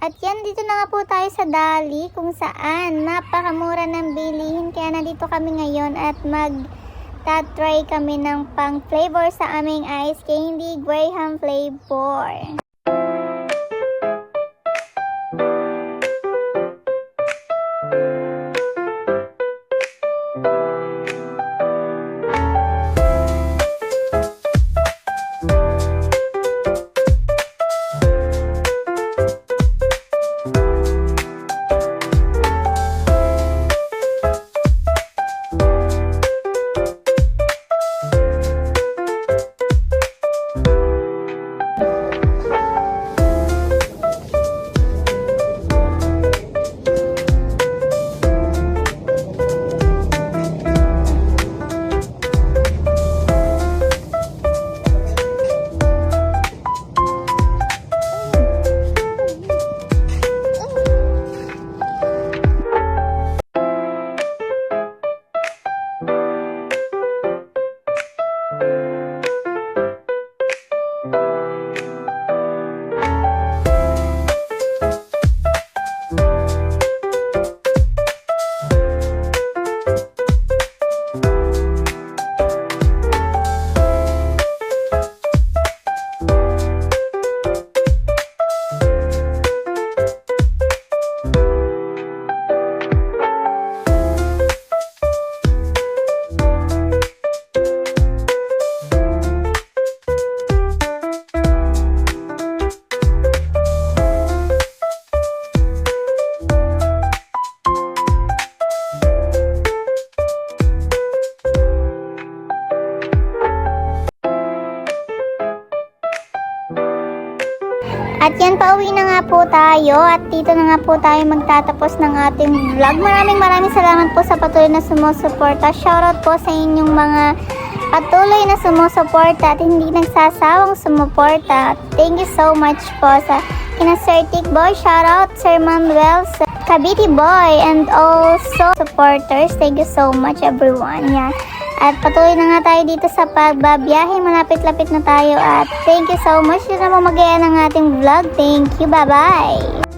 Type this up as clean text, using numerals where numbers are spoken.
At yan, dito na nga po tayo sa Dali kung saan napakamura ng bilihin. Kaya nandito kami ngayon at mag-try kami ng pang flavor sa aming ice candy, Graham flavor. At yan, pauwi na nga po tayo at dito na nga po tayo magtatapos ng ating vlog. Maraming salamat po sa patuloy na sumusuporta. Shoutout po sa inyong mga patuloy na sumusuporta at hindi nagsasawang sumuporta. Thank you so much po sa kina Sir Tick Boy. Shoutout Sir Manuel, Cavite Boy, and also supporters. Thank you so much everyone. Yan. At patuloy na nga tayo dito sa pagbabiyahe. Malapit-lapit na tayo. At thank you so much. Yun na mo mag-aya ng ating vlog. Thank you. Bye-bye.